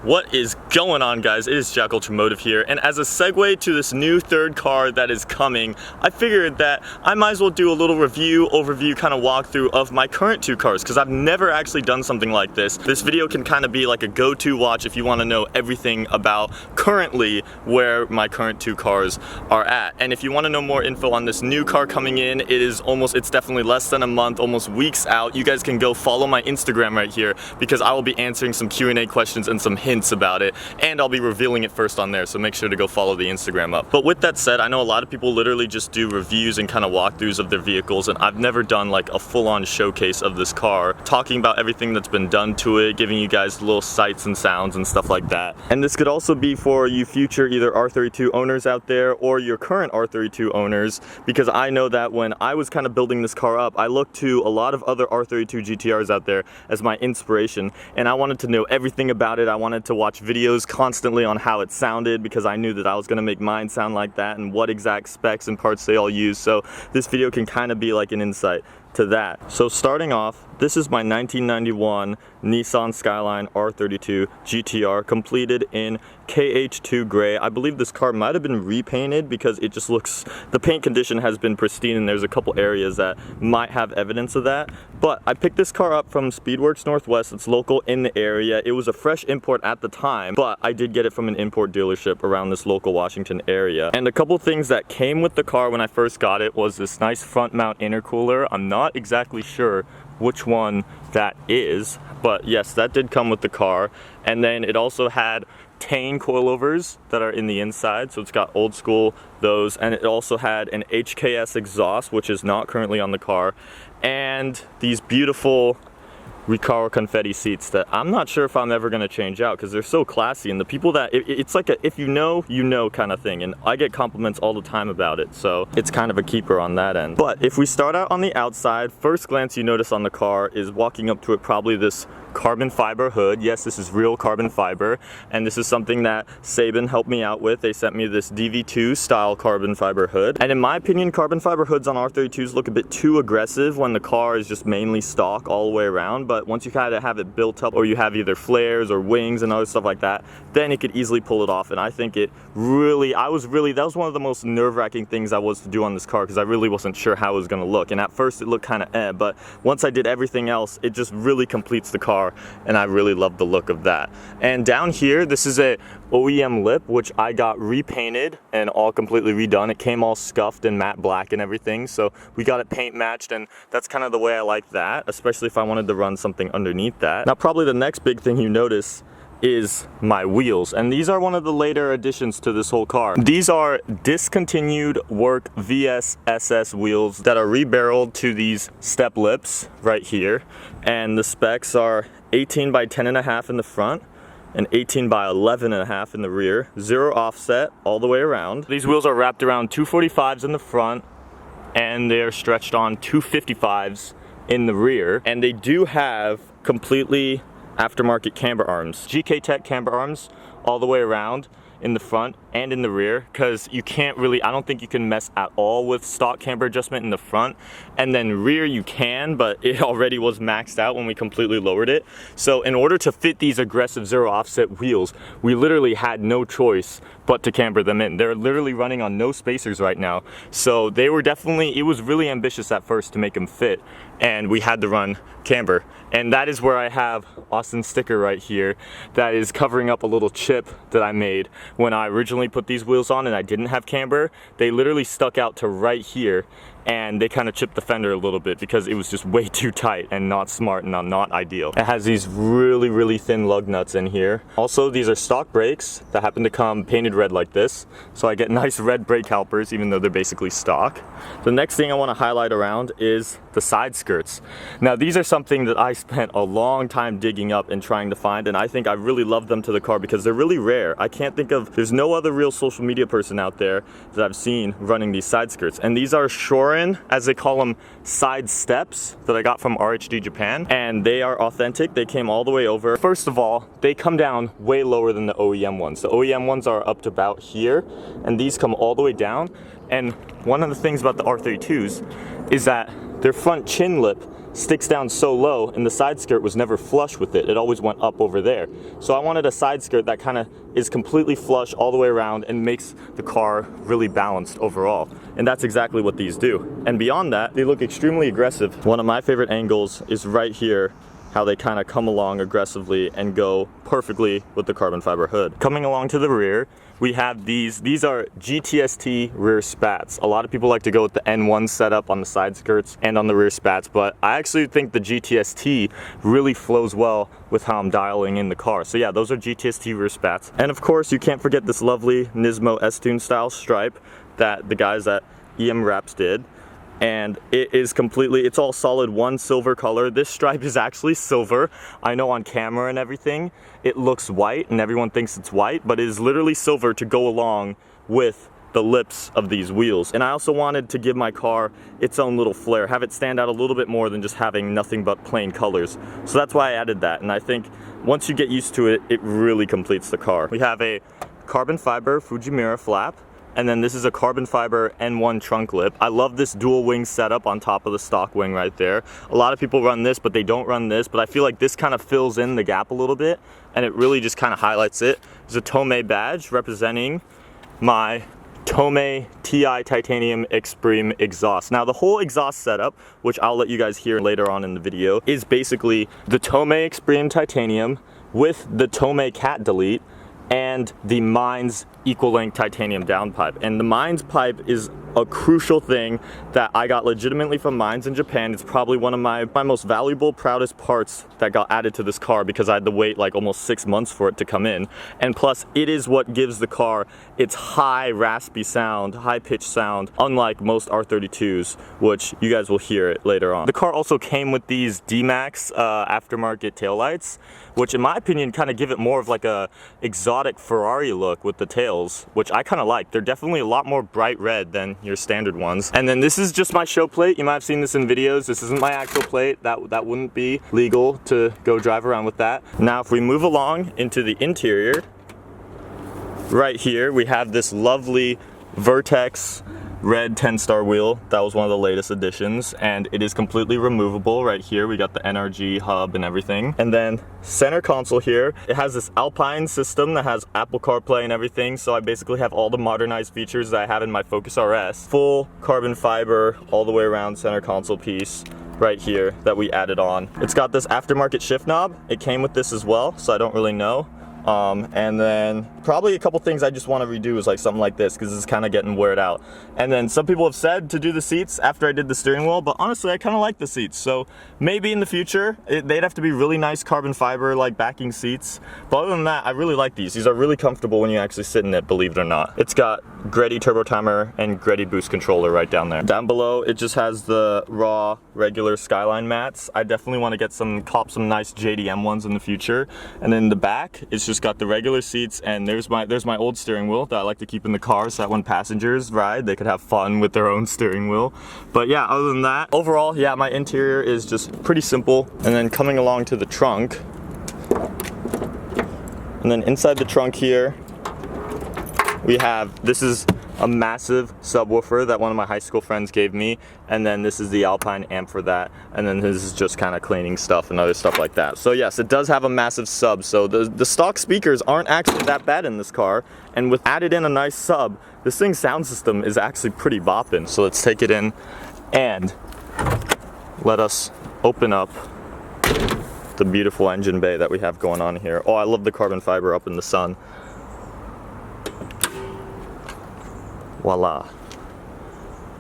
What is going on, guys? It is JackUltraMotive here, and as a segue to this new third car that is coming, I figured that I might as well do a little overview kind of walkthrough of my current two cars, because I've never actually done something like this. This video can kind of be like a go-to watch if you want to know everything about currently where my current two cars are at. And if you want to know more info on this new car coming in, it's definitely less than a month, almost weeks out. You guys can go follow my Instagram right here, because I will be answering some Q&A questions and some hints about it, and I'll be revealing it first on there, so make sure to go follow the Instagram up. But with that said, I know a lot of people literally just do reviews and kind of walkthroughs of their vehicles, and I've never done like a full-on showcase of this car, talking about everything that's been done to it, giving you guys little sights and sounds and stuff like that. And this could also be for you future either R32 owners out there or your current R32 owners, because I know that when I was kind of building this car up, I looked to a lot of other R32 GTRs out there as my inspiration, and I wanted to know everything about it. I wanted to watch videos constantly on how it sounded, because I knew that I was going to make mine sound like that and what exact specs and parts they all use. So this video can kind of be like an insight to that. So starting off, this is my 1991 Nissan Skyline R32 GTR, completed in KH2 gray. I believe this car might have been repainted because it just looks, the paint condition has been pristine, and there's a couple areas that might have evidence of that. But I picked this car up from Speedworks Northwest. It's local in the area. It was a fresh import at the time, but I did get it from an import dealership around this local Washington area. And a couple things that came with the car when I first got it was this nice front mount intercooler. I'm not exactly sure which one that is, but yes, that did come with the car. And then it also had Tane coilovers that are in the inside, so it's got old school those, and it also had an HKS exhaust, which is not currently on the car, and these beautiful Recaro confetti seats that I'm not sure if I'm ever going to change out, because they're so classy, and the people that it's like a if you know you know kind of thing, and I get compliments all the time about it, so it's kind of a keeper on that end. But if we start out on the outside, first glance you notice on the car is walking up to it probably this carbon fiber hood. Yes, this is real carbon fiber, and this is something that Saban helped me out with. They sent me this DV2 style carbon fiber hood, and in my opinion, carbon fiber hoods on R32s look a bit too aggressive when the car is just mainly stock all the way around. But once you kind of have it built up, or you have either flares or wings and other stuff like that, then it could easily pull it off. And I think it really, that was one of the most nerve-wracking things I was to do on this car, because I really wasn't sure how it was going to look. And at first it looked kind of but once I did everything else, it just really completes the car, and I really love the look of that. And down here, this is a OEM lip, which I got repainted and all completely redone. It came all scuffed and matte black and everything, so we got it paint matched, and that's kind of the way I like that, especially if I wanted to run something underneath that. Now probably the next big thing you notice is my wheels, and these are one of the later additions to this whole car. These are discontinued work VSSS wheels that are rebarreled to these step lips right here, and the specs are 18 by 10.5 in the front and 18 by 11.5 in the rear, zero offset all the way around. These wheels are wrapped around 245s in the front, and they're stretched on 255s in the rear, and they do have completely aftermarket camber arms, GK Tech camber arms all the way around in the front and in the rear, because you can't really, I don't think you can mess at all with stock camber adjustment in the front, and then rear you can, but it already was maxed out when we completely lowered it. So in order to fit these aggressive zero offset wheels, we literally had no choice but to camber them in. They're literally running on no spacers right now, so they were definitely, it was really ambitious at first to make them fit, and we had to run camber. And that is where I have Austin's sticker right here that is covering up a little chip that I made when I originally put these wheels on and I didn't have camber. They literally stuck out to right here, and they kind of chipped the fender a little bit because it was just way too tight and not smart and not ideal. It has these really thin lug nuts in here. Also, these are stock brakes that happen to come painted red like this, so I get nice red brake calipers even though they're basically stock. The next thing I want to highlight around is the side skirts. Now these are something that I spent a long time digging up and trying to find, and I think I really love them to the car because they're really rare. I can't think of, there's no other real social media person out there that I've seen running these side skirts, and these are Shorin, as they call them, side steps that I got from RHD Japan, and they are authentic. They came all the way over. First of all, they come down way lower than the OEM ones. The OEM ones are up to about here, and these come all the way down. And one of the things about the R32s is that their front chin lip sticks down so low, and the side skirt was never flush with it. It always went up over there. So I wanted a side skirt that kind of is completely flush all the way around and makes the car really balanced overall. And that's exactly what these do. And beyond that, they look extremely aggressive. One of my favorite angles is right here, how they kind of come along aggressively and go perfectly with the carbon fiber hood. Coming along to the rear, we have these are GTST rear spats. A lot of people like to go with the N1 setup on the side skirts and on the rear spats, but I actually think the GTST really flows well with how I'm dialing in the car. So yeah, those are GTST rear spats. And of course, you can't forget this lovely Nismo S-Tune style stripe that the guys at EM Wraps did. And it is completely, it's all solid one silver color. This stripe is actually silver. I know on camera and everything, it looks white and everyone thinks it's white, but it is literally silver to go along with the lips of these wheels. And I also wanted to give my car its own little flair, have it stand out a little bit more than just having nothing but plain colors. So that's why I added that. And I think once you get used to it, it really completes the car. We have a carbon fiber Fujimura flap. And then this is a carbon fiber N1 trunk lip. I love this dual wing setup on top of the stock wing right there. A lot of people run this, but they don't run this, but I feel like this kind of fills in the gap a little bit, and it really just kind of highlights it. There's a Tomei badge representing my Tomei TI Titanium Extreme exhaust. Now the whole exhaust setup, which I'll let you guys hear later on in the video, is basically the Tomei Extreme Titanium with the Tomei Cat Delete and the Mines equal length titanium downpipe. And the Mines pipe is a crucial thing that I got legitimately from Mines in Japan. It's probably one of my most valuable, proudest parts that got added to this car because I had to wait like almost 6 months for it to come in. And plus, it is what gives the car its high raspy sound, high pitched sound, unlike most R32s, which you guys will hear it later on. The car also came with these D-Max aftermarket taillights, which in my opinion kind of give it more of like a exotic Ferrari look with the tails, which I kind of like. They're definitely a lot more bright red than your standard ones. And then this is just my show plate. You might have seen this in videos. This isn't my actual plate. That wouldn't be legal to go drive around with that. Now if we move along into the interior, right here we have this lovely Vertex red 10-star wheel. That was one of the latest additions, and it is completely removable. Right here we got the NRG hub and everything. And then center console here, it has this Alpine system that has Apple CarPlay and everything, so I basically have all the modernized features that I have in my Focus RS. Full carbon fiber all the way around center console piece right here that we added on. It's got this aftermarket shift knob. It came with this as well, so I don't really know. And then probably a couple things I just want to redo is like something like this, because it's kind of getting weared out. And then some people have said to do the seats after I did the steering wheel, but honestly I kind of like the seats, so maybe in the future they'd have to be really nice carbon fiber like backing seats, but other than that I really like these. These are really comfortable when you actually sit in it, believe it or not. It's got Greddy turbo timer and Greddy boost controller right down there. Down below it just has the raw regular Skyline mats. I definitely want to get cop some nice JDM ones in the future. And then the back, it's just got the regular seats, and there's my old steering wheel that I like to keep in the car so that when passengers ride they could have fun with their own steering wheel. But yeah, other than that, overall, yeah, my interior is just pretty simple. And then coming along to the trunk, and then inside the trunk here we have, this is a massive subwoofer that one of my high school friends gave me, and then this is the Alpine amp for that, and then this is just kind of cleaning stuff and other stuff like that. So yes, it does have a massive sub, so the stock speakers aren't actually that bad in this car, and with added in a nice sub, this thing's sound system is actually pretty bopping. So let's take it in and let us open up the beautiful engine bay that we have going on here. Oh, I love the carbon fiber up in the sun. Voila.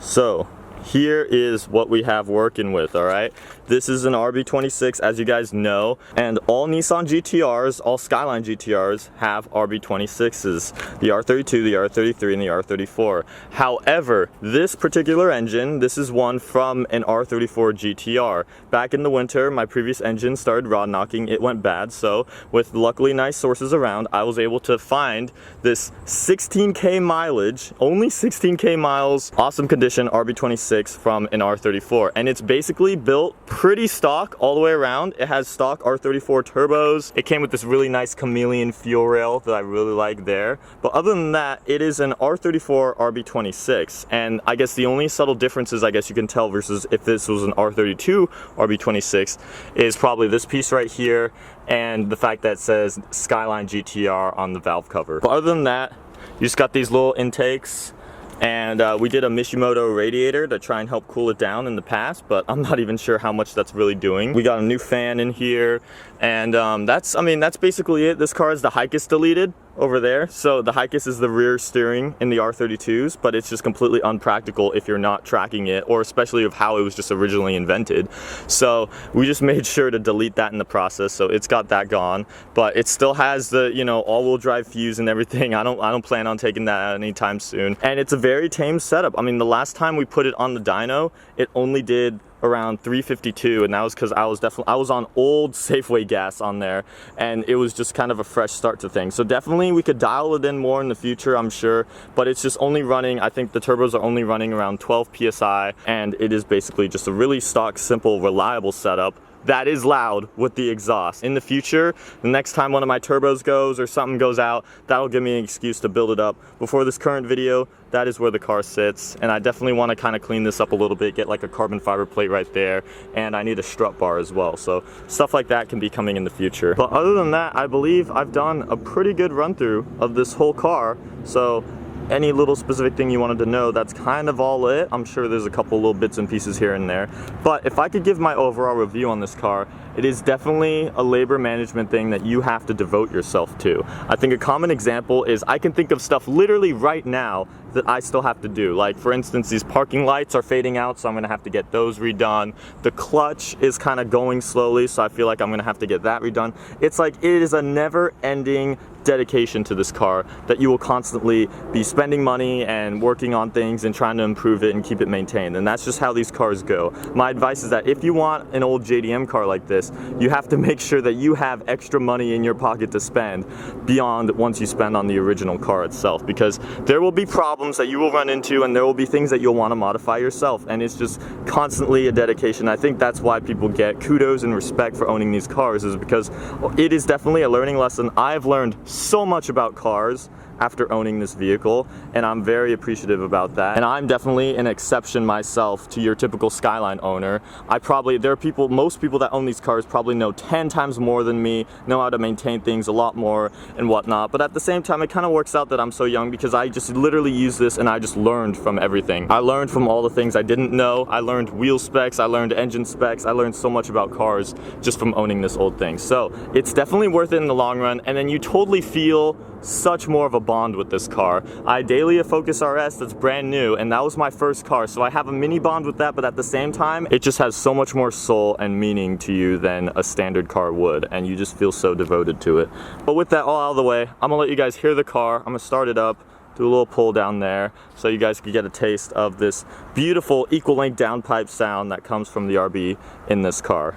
So here is what we have working with, all right? This is an RB26, as you guys know, and all Nissan GTRs, all Skyline GTRs have RB26s, the R32, the R33, and the R34. However, this particular engine, this is one from an R34 GTR. Back in the winter, my previous engine started rod knocking, it went bad, so with luckily nice sources around, I was able to find this 16K mileage, only 16K miles, awesome condition RB26 from an R34, and it's basically built pretty stock all the way around. It has stock R34 turbos. It came with this really nice chameleon fuel rail that I really like there. But other than that, it is an R34 RB26. And I guess the only subtle differences I guess you can tell versus if this was an R32 RB26 is probably this piece right here and the fact that it says Skyline GTR on the valve cover. But other than that, you just got these little intakes. And we did a Mishimoto radiator to try and help cool it down in the past, but I'm not even sure how much that's really doing. We got a new fan in here, and that's basically it. This car is the Hikis deleted over there. So the Hikis is the rear steering in the R32s, but it's just completely unpractical if you're not tracking it, or especially of how it was just originally invented. So we just made sure to delete that in the process, so it's got that gone. But it still has the, you know, all-wheel drive fuse and everything. I don't plan on taking that out anytime soon. And it's a very tame setup. I mean, the last time we put it on the dyno, it only did around 352, and that was because I was on old Safeway gas on there, and it was just kind of a fresh start to things. So definitely we could dial it in more in the future, I'm sure, but it's just only running, I think the turbos are only running around 12 psi, and it is basically just a really stock, simple, reliable setup that is loud with the exhaust. In the future, the next time one of my turbos goes or something goes out, that'll give me an excuse to build it up. Before this current video, that is where the car sits, and I definitely want to kind of clean this up a little bit, get like a carbon fiber plate right there, and I need a strut bar as well. So stuff like that can be coming in the future. But other than that, I believe I've done a pretty good run through of this whole car. So any little specific thing you wanted to know, that's kind of all it. I'm sure there's a couple little bits and pieces here and there. But if I could give my overall review on this car, it is definitely a labor management thing that you have to devote yourself to. I think a common example is I can think of stuff literally right now that I still have to do. Like for instance, these parking lights are fading out, so I'm gonna have to get those redone. The clutch is kind of going slowly, so I feel like I'm gonna have to get that redone. It's like, it is a never-ending dedication to this car that you will constantly be spending money and working on things and trying to improve it and keep it maintained. And that's just how these cars go. My advice is that if you want an old JDM car like this, you have to make sure that you have extra money in your pocket to spend beyond once you spend on the original car itself, because there will be problems that you will run into and there will be things that you'll want to modify yourself, and it's just constantly a dedication. I think that's why people get kudos and respect for owning these cars, is because it is definitely a learning lesson. I've learned so much about cars after owning this vehicle, and I'm very appreciative about that. And I'm definitely an exception myself to your typical Skyline owner. Most people that own these cars probably know 10 times more than me, know how to maintain things a lot more and whatnot. But at the same time, it kind of works out that I'm so young, because I just literally use this and I just learned from everything. I learned from all the things I didn't know. I learned wheel specs, I learned engine specs, I learned so much about cars just from owning this old thing. So it's definitely worth it in the long run, and then you totally feel such more of a bond with this car. I daily a Focus RS that's brand new, and that was my first car, so I have a mini bond with that, but at the same time, it just has so much more soul and meaning to you than a standard car would, and you just feel so devoted to it. But with that all out of the way, I'm gonna let you guys hear the car. I'm gonna start it up, do a little pull down there, so you guys can get a taste of this beautiful equal length downpipe sound that comes from the RB in this car.